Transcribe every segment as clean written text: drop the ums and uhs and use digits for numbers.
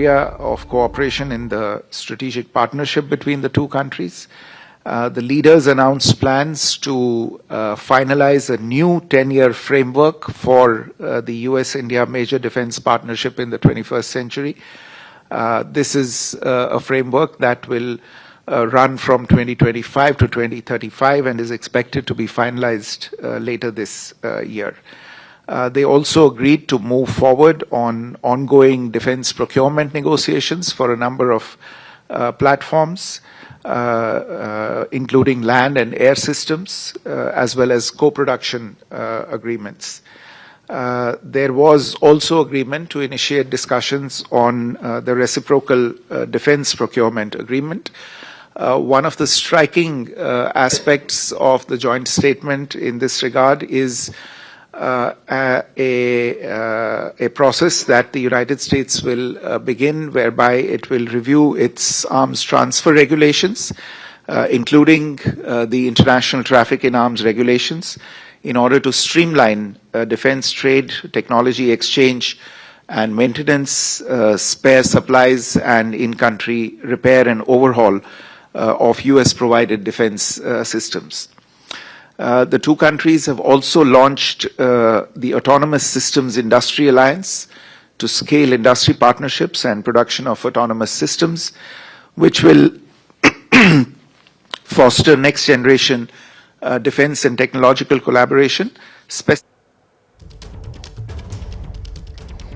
area of cooperation in the strategic partnership between the two countries. The leaders announced plans to finalize a new 10-year framework for the US-India major defense partnership in the 21st century. This is a framework that will run from 2025 to 2035 and is expected to be finalized later this year. They also agreed to move forward on ongoing defense procurement negotiations for a number of platforms, including land and air systems, as well as co-production agreements. There was also agreement to initiate discussions on the reciprocal defense procurement agreement. One of the striking aspects of the joint statement in this regard is a process that the United States will begin, whereby it will review its arms transfer regulations, including the international traffic in arms regulations, in order to streamline defense trade, technology exchange, and maintenance, spare supplies, and in-country repair and overhaul of US-provided defense systems. The two countries have also launched the Autonomous Systems Industry Alliance to scale industry partnerships and production of autonomous systems, which will foster next-generation defense and technological collaboration.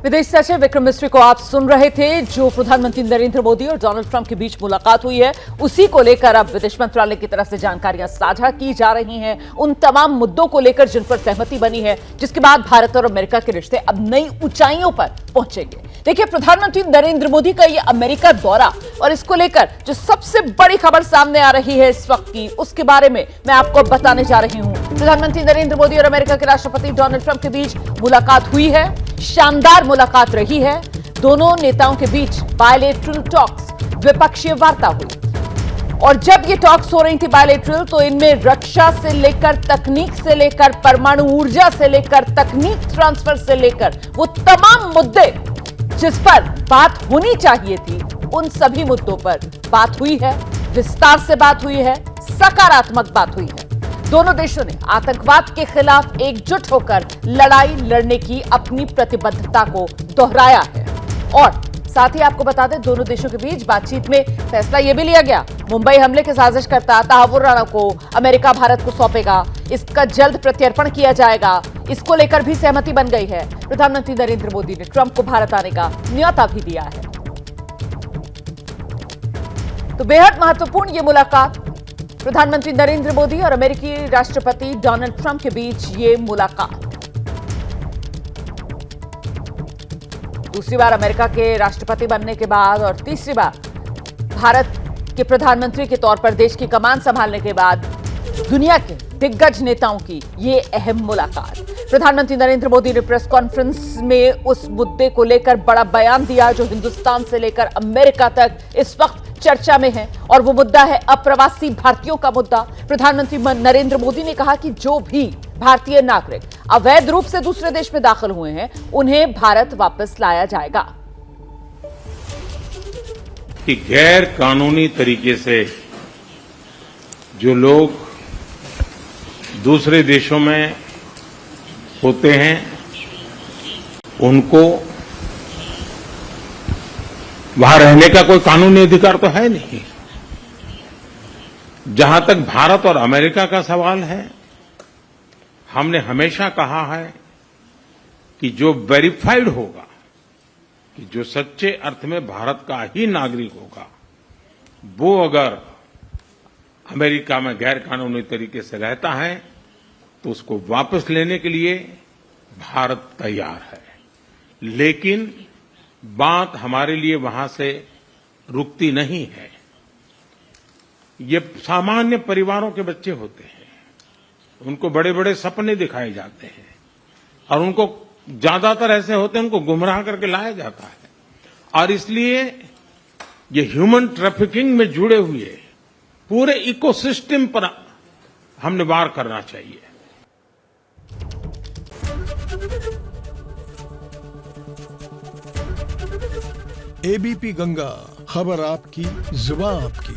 विदेश सचिव विक्रम मिस्री को आप सुन रहे थे। जो प्रधानमंत्री नरेंद्र मोदी और Donald Trump के बीच मुलाकात हुई है, उसी को लेकर अब विदेश मंत्रालय की तरफ से जानकारियां साझा की जा रही हैं, उन तमाम मुद्दों को लेकर जिन पर सहमति बनी है, जिसके बाद भारत और अमेरिका के रिश्ते अब नई ऊंचाइयों पर पहुंचेंगे। देखिए, प्रधानमंत्री नरेंद्र मोदी का ये अमेरिका दौरा और इसको लेकर जो सबसे बड़ी खबर सामने आ रही है इस वक्त की, उसके बारे में मैं आपको बताने जा रही हूं। प्रधानमंत्री नरेंद्र मोदी और अमेरिका के राष्ट्रपति डोनाल्ड ट्रंप के बीच मुलाकात हुई है, शानदार मुलाकात रही है। दोनों नेताओं के बीच बायलैटरल टॉक्स, द्विपक्षीय वार्ता हुई। और जब ये टॉक्स हो रही थी बायलैटरल, तो इनमें रक्षा से लेकर तकनीक से लेकर परमाणु ऊर्जा से लेकर तकनीक ट्रांसफर से लेकर वो तमाम मुद्दे जिस पर बात होनी चाहिए थी, उन सभी मुद्दों पर बात हुई है, विस्तार से बात हुई है, सकारात्मक बात हुई है। दोनों देशों ने आतंकवाद के खिलाफ एकजुट होकर लड़ाई लड़ने की अपनी प्रतिबद्धता को दोहराया है। और साथ ही आपको बता दें, दोनों देशों के बीच बातचीत में फैसला यह भी लिया गया, मुंबई हमले के साजिशकर्ता तहव्वुर राणा को अमेरिका भारत को सौंपेगा, इसका जल्द प्रत्यर्पण किया जाएगा। इसको लेकर भी सहमति बन गई है। प्रधानमंत्री नरेंद्र मोदी ने ट्रंप को भारत आने का न्योता भी दिया है। तो बेहद महत्वपूर्ण ये मुलाकात, प्रधानमंत्री नरेंद्र मोदी और अमेरिकी राष्ट्रपति डोनाल्ड ट्रंप के बीच ये मुलाकात। दूसरी बार अमेरिका के राष्ट्रपति बनने के बाद और तीसरी बार भारत के प्रधानमंत्री के तौर पर देश की कमान संभालने के बाद दुनिया के दिग्गज नेताओं की ये अहम मुलाकात। प्रधानमंत्री नरेंद्र मोदी ने प्रेस कॉन्फ्रेंस में उस मुद्दे को लेकर बड़ा बयान दिया जो हिंदुस्तान से लेकर अमेरिका तक इस वक्त चर्चा में है, और वो मुद्दा है अप्रवासी भारतीयों का मुद्दा। प्रधानमंत्री नरेंद्र मोदी ने कहा कि जो भी भारतीय नागरिक अवैध रूप से दूसरे देश में दाखिल हुए हैं, उन्हें भारत वापस लाया जाएगा। कि गैर कानूनी तरीके से जो लोग दूसरे देशों में होते हैं, उनको वहां रहने का कोई कानूनी अधिकार तो है नहीं। जहां तक भारत और अमेरिका का सवाल है, हमने हमेशा कहा है कि जो वेरीफाइड होगा, कि जो सच्चे अर्थ में भारत का ही नागरिक होगा, वो अगर अमेरिका में गैर कानूनी तरीके से रहता है, तो उसको वापस लेने के लिए भारत तैयार है। लेकिन बात हमारे लिए वहां से रुकती नहीं है। ये सामान्य परिवारों के बच्चे होते हैं, उनको बड़े बड़े सपने दिखाए जाते हैं, और उनको ज्यादातर ऐसे होते हैं, उनको गुमराह करके लाया जाता है। और इसलिए ये ह्यूमन ट्रैफिकिंग में जुड़े हुए पूरे इकोसिस्टम पर हमने वार करना चाहिए। एबीपी गंगा, खबर आपकी, जुबान आपकी।